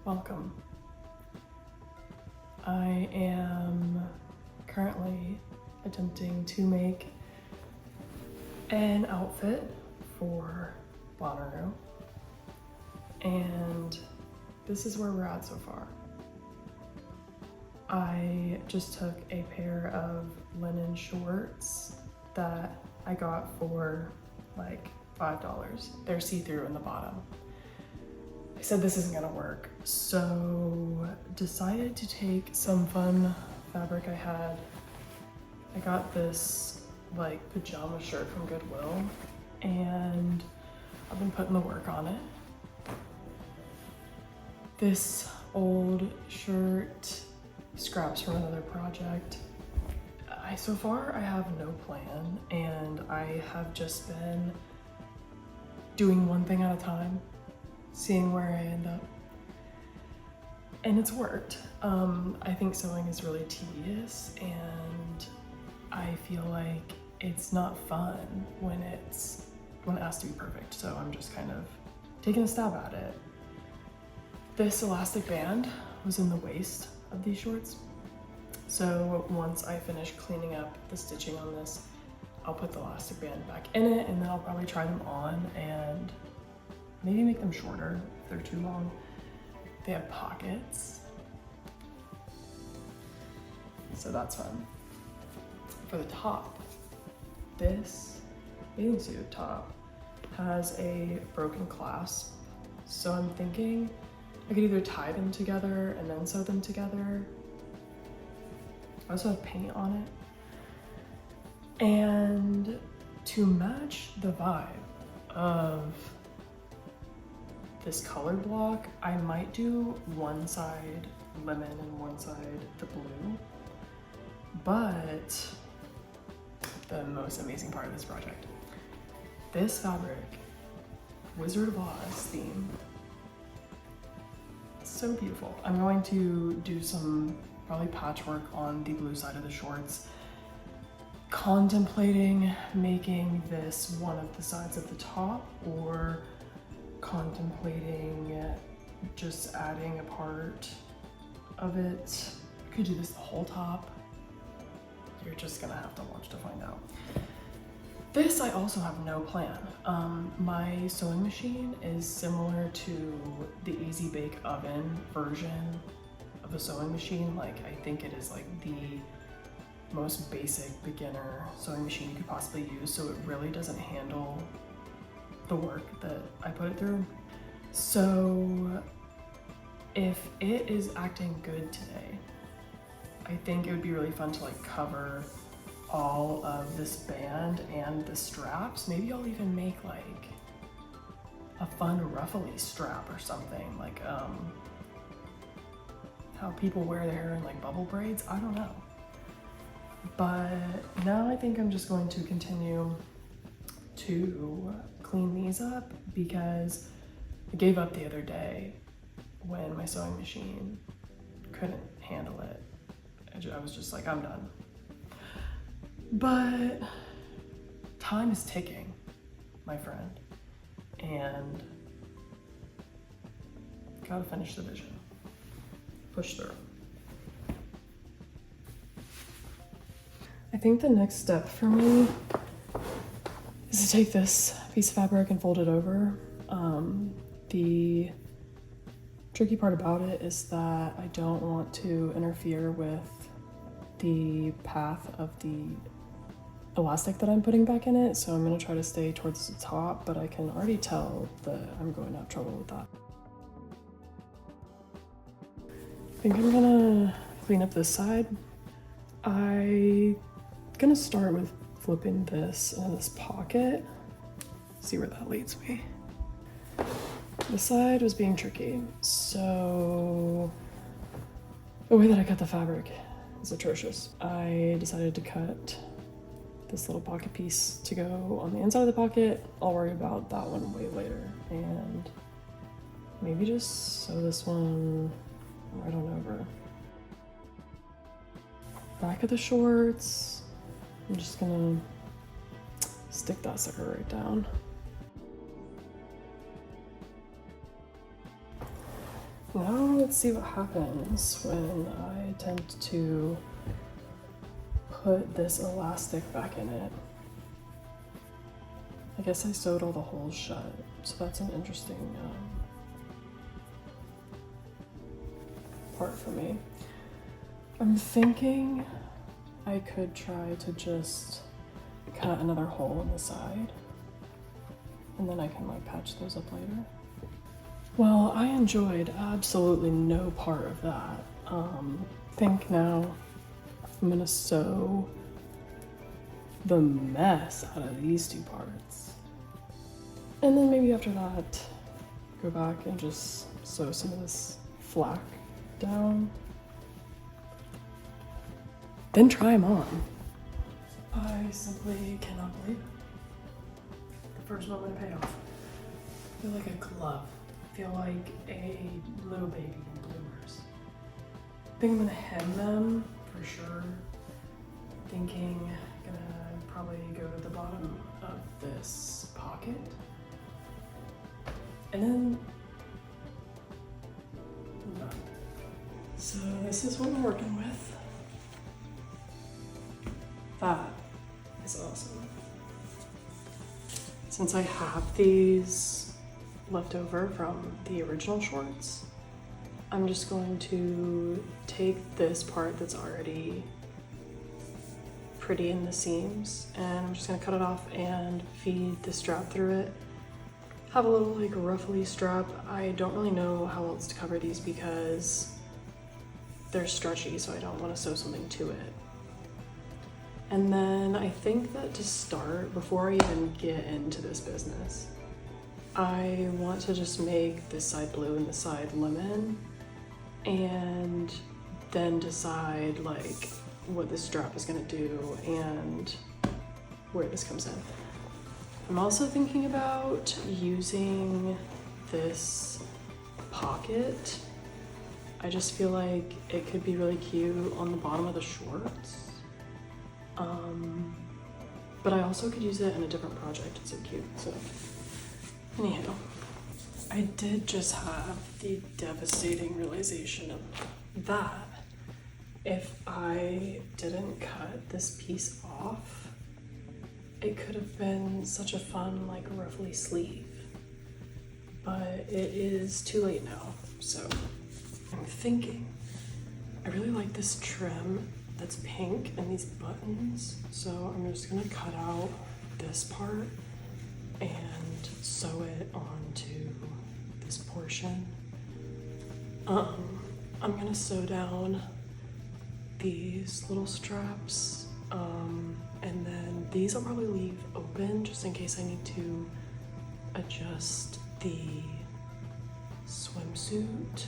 welcome. I am currently attempting to make an outfit for Bonnaroo, and this is where we're at so far. I just took a pair of linen shorts that I got for like $5. They're see-through in the bottom. I said this isn't gonna work, so decided to take some fun fabric I had. I got this like pajama shirt from Goodwill, and I've been putting the work on it. This old shirt, scraps from another project. So far I have no plan, and I have just been doing one thing at a time, seeing where I end up. And it's worked. I think sewing is really tedious, and I feel like it's not fun when it has to be perfect. So I'm just kind of taking a stab at it. This elastic band was in the waist of these shorts. So once I finish cleaning up the stitching on this, I'll put the elastic band back in it, and then I'll probably try them on and maybe make them shorter if they're too long. They have pockets, so that's fun. For the top, this bathing suit top has a broken clasp, so I'm thinking I could either tie them together and then sew them together. I also have paint on it. And to match the vibe of this color block, I might do one side lemon and one side the blue. But the most amazing part of this project, this fabric, Wizard of Oz theme, so beautiful. I'm going to do some probably patchwork on the blue side of the shorts, contemplating making this one of the sides of the top, or contemplating just adding a part of it. I could do this the whole top. You're just gonna have to watch to find out. This I also have no plan. My sewing machine is similar to the Easy Bake Oven version of a sewing machine. Like, I think it is like the most basic beginner sewing machine you could possibly use, so it really doesn't handle the work that I put it through. So if it is acting good today, I think it would be really fun to like cover all of this band and the straps. Maybe I'll even make like a fun ruffly strap or something, like how people wear their hair in like bubble braids. I don't know. But now I think I'm just going to continue to clean these up, because I gave up the other day when my sewing machine couldn't handle it. I was just like, I'm done. But time is ticking, my friend, and gotta finish the vision. Push through. I think the next step for me is to take this piece of fabric and fold it over. The tricky part about it is that I don't want to interfere with the path of the elastic that I'm putting back in it, so I'm gonna try to stay towards the top, but I can already tell that I'm going to have trouble with that. I think I'm gonna clean up this side. I'm gonna start with flipping this in this pocket, see where that leads me. This side was being tricky, so the way that I cut the fabric is atrocious. I decided to cut this little pocket piece to go on the inside of the pocket. I'll worry about that one way later, and maybe just sew this one right on over. Back of the shorts, I'm just gonna stick that sucker right down. Now let's see what happens when I attempt to put this elastic back in it. I guess I sewed all the holes shut, so that's an interesting part for me. I'm thinking I could try to just cut another hole in the side, and then I can like patch those up later. Well, I enjoyed absolutely no part of that. Think now I'm gonna sew the mess out of these two parts. And then maybe after that, go back and just sew some of this flak down. Then try them on. I simply cannot believe it. The first moment of payoff. I feel like a glove. I feel like a little baby in bloomers. I think I'm gonna hem them for sure. Thinking gonna probably go to the bottom of this pocket. And then I'm done. So this is what we're working with. That is awesome. Since I have these left over from the original shorts, I'm just going to take this part that's already pretty in the seams, and I'm just gonna cut it off and feed the strap through it. Have a little like ruffly strap. I don't really know how else to cover these because they're stretchy, so I don't want to sew something to it. And then I think that to start, before I even get into this business, I want to just make this side blue and this side lemon, and then decide like what this strap is gonna do and where this comes in. I'm also thinking about using this pocket. I just feel like it could be really cute on the bottom of the shorts. But I also could use it in a different project. It's so cute. So anyhow, I did just have the devastating realization of that if I didn't cut this piece off, it could have been such a fun like ruffly sleeve, but it is too late now. So I'm thinking I really like this trim that's pink and these buttons, so I'm just gonna cut out this part and sew it onto this portion. I'm gonna sew down these little straps, and then these I'll probably leave open just in case I need to adjust the swimsuit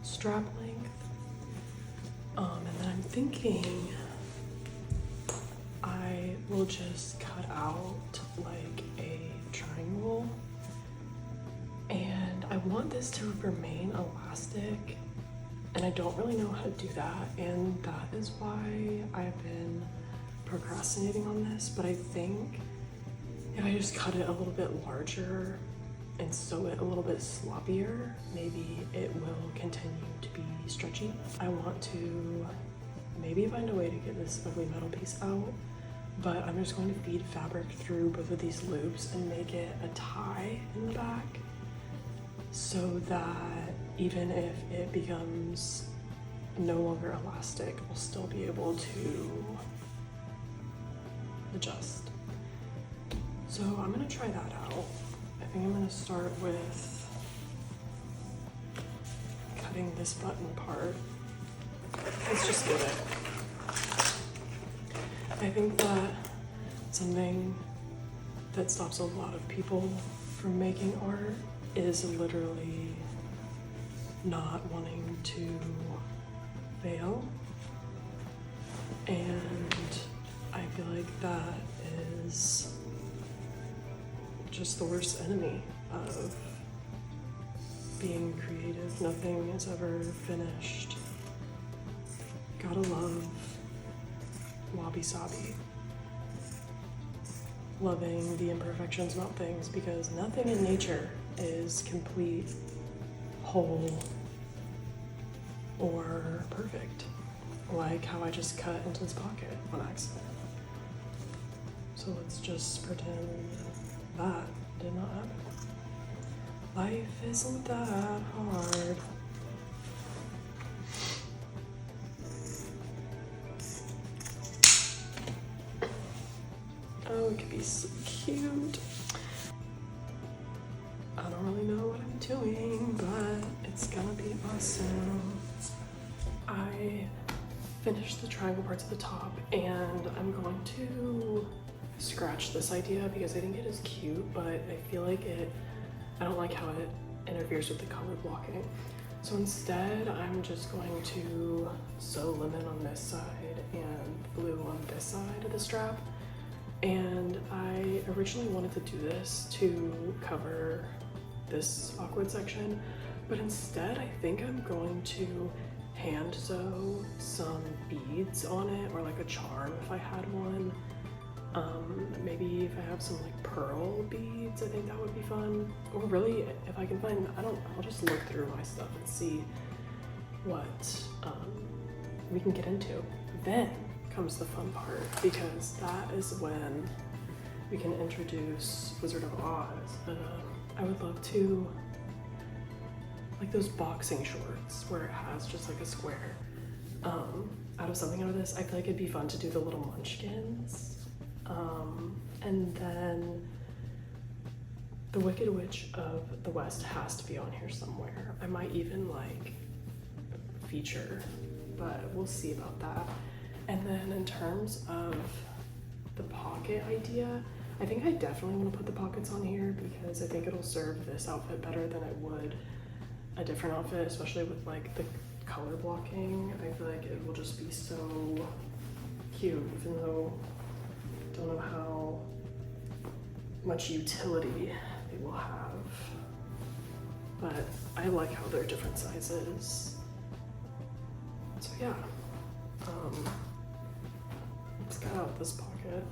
strap length. And then I'm thinking I will just cut out like a triangle, and I want this to remain elastic, and I don't really know how to do that, and that is why I've been procrastinating on this. But I think if I just cut it a little bit larger and sew it a little bit sloppier, maybe it will continue to be stretchy. I want to maybe find a way to get this ugly metal piece out, but I'm just going to feed fabric through both of these loops and make it a tie in the back, so that even if it becomes no longer elastic, I'll still be able to adjust. So I'm gonna try that out. I think I'm gonna start with cutting this button part. Let's just get it. I think that something that stops a lot of people from making art is literally not wanting to fail. And I feel like that is just the worst enemy of being creative. Nothing is ever finished. Gotta love wabi-sabi. Loving the imperfections about things, because nothing in nature is complete, whole, or perfect, like how I just cut into this pocket on accident. So let's just pretend that did not happen. Life isn't that hard. Oh, it could be so cute. I don't really know what I'm doing, but it's gonna be awesome. I finished the triangle parts at the top, and I'm going to scratch this idea because I think it is cute, but I feel like I don't like how it interferes with the color blocking. So instead, I'm just going to sew lemon on this side and blue on this side of the strap. And I originally wanted to do this to cover this awkward section, but instead I think I'm going to hand sew some beads on it, or like a charm if I had one. Maybe if I have some like pearl beads, I think that would be fun. Or really, if I can find, I'll just look through my stuff and see what we can get into. Then comes the fun part, because that is when we can introduce Wizard of Oz. And I would love to, like those boxing shorts where it has just like a square. Out of something out of this, I feel like it'd be fun to do the little munchkins. And then the Wicked Witch of the West has to be on here somewhere. I might even like feature, but we'll see about that. And then in terms of the pocket idea, I think I definitely want to put the pockets on here because I think it'll serve this outfit better than it would a different outfit, especially with like the color blocking. I feel like it will just be so cute, even though I don't know how much utility they will have. But I like how they're different sizes. So yeah, let's get out this pocket.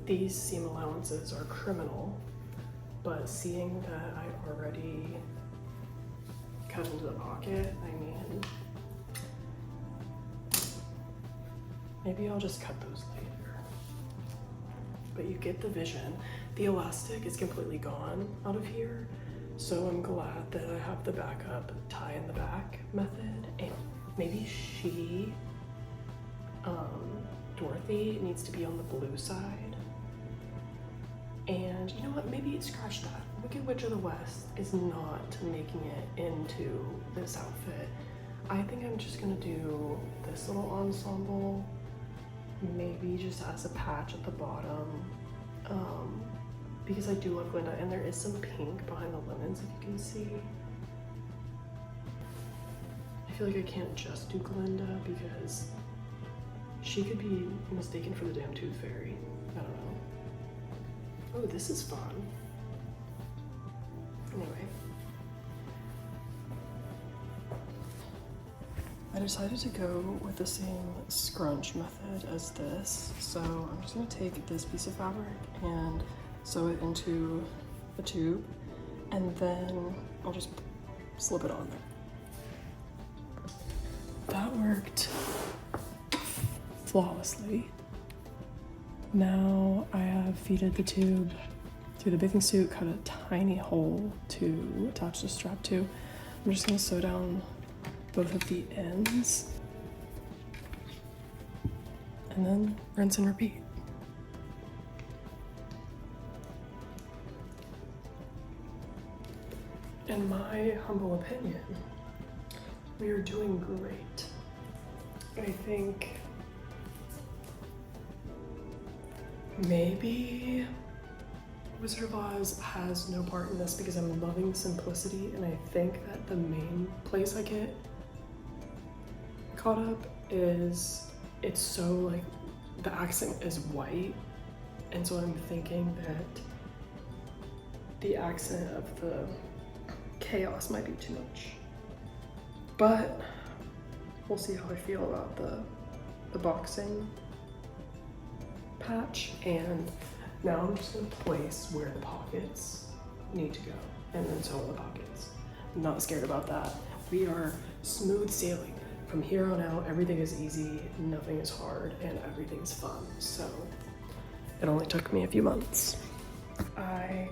These seam allowances are criminal, but seeing that I already cut into the pocket, I mean, maybe I'll just cut those later. But you get the vision. The elastic is completely gone out of here, so I'm glad that I have the backup tie in the back method. And maybe she, Dorothy, needs to be on the blue side. And you know what, maybe scratch that. Wicked Witch of the West is not making it into this outfit. I think I'm just gonna do this little ensemble, maybe just as a patch at the bottom, because I do love Glinda, and there is some pink behind the lemons, if you can see. I feel like I can't just do Glinda because she could be mistaken for the damn Tooth Fairy. I don't know. Oh, this is fun. Anyway. I decided to go with the same scrunch method as this. So I'm just gonna take this piece of fabric and sew it into the tube, and then I'll just slip it on there. That worked flawlessly. Now I have feeded the tube to the bathing suit, cut a tiny hole to attach the strap to. I'm just gonna sew down both of the ends and then rinse and repeat. In my humble opinion, we are doing great. I think maybe Wizard of Oz has no part in this because I'm loving simplicity, and I think that the main place I get caught up is it's so like the accent is white, and so I'm thinking that the accent of the chaos might be too much. But we'll see how I feel about the boxing patch. And now I'm just gonna place where the pockets need to go, and then so are the pockets. I'm not scared about that. We are smooth sailing. From here on out, everything is easy, nothing is hard, and everything's fun. So it only took me a few months. I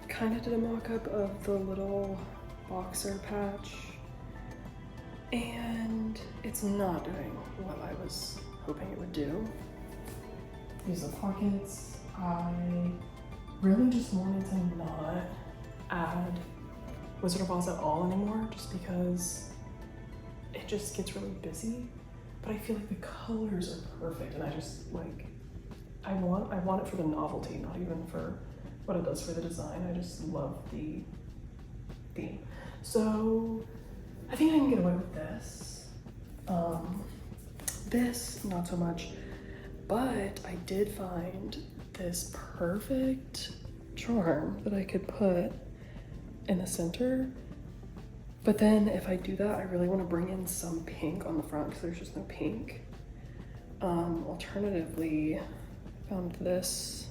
kind of did a mock-up of the little boxer patch, and it's not doing what I was hoping it would do. These are pockets. I really just wanted to not add Wizard of Oz at all anymore, just because it just gets really busy. But I feel like the colors are perfect, and I just like, I want it for the novelty, not even for what it does for the design. I just love the theme. So I think I can get away with this. This, not so much, but I did find this perfect charm that I could put in the center. But then if I do that, I really want to bring in some pink on the front because there's just no pink. Alternatively, I found this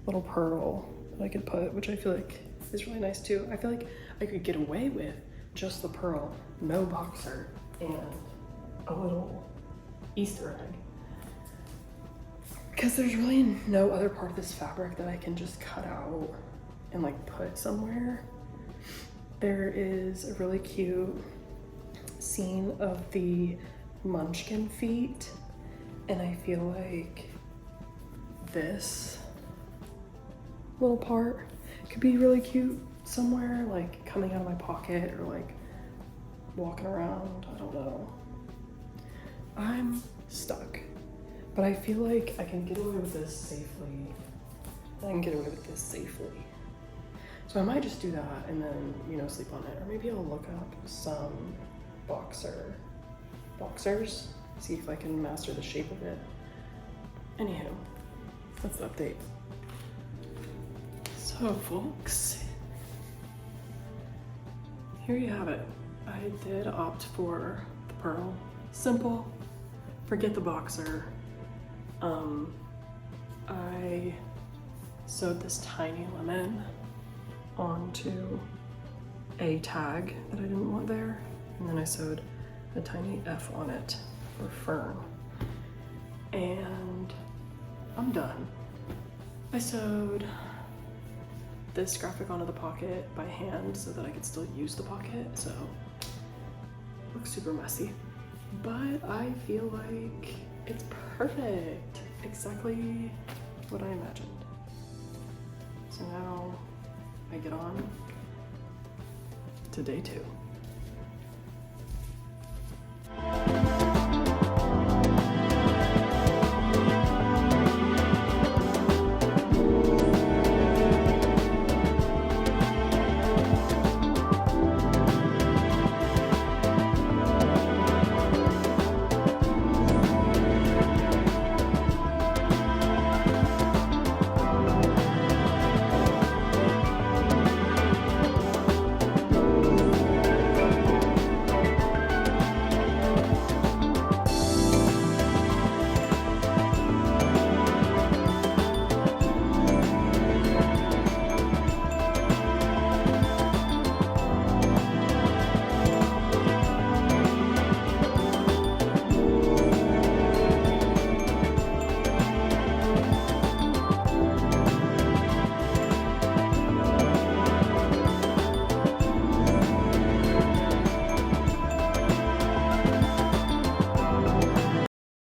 little pearl that I could put, which I feel like is really nice too. I feel like I could get away with just the pearl, no boxer, and a little Easter egg. Because there's really no other part of this fabric that I can just cut out and like put somewhere. There is a really cute scene of the Munchkin feet, and I feel like this little part could be really cute somewhere, like coming out of my pocket or like walking around. I don't know. I'm stuck, but I feel like I can get away with this safely. So I might just do that and then, you know, sleep on it. Or maybe I'll look up some boxers, see if I can master the shape of it. Anywho, that's the update. So folks, here you have it. I did opt for the pearl. Simple, forget the boxer. I sewed this tiny lemon onto a tag that I didn't want there, and then I sewed a tiny F on it for fern, and I'm done. I sewed this graphic onto the pocket by hand so that I could still use the pocket, so it looks super messy, but I feel like it's perfect, exactly what I imagined. So now I get on to day 2.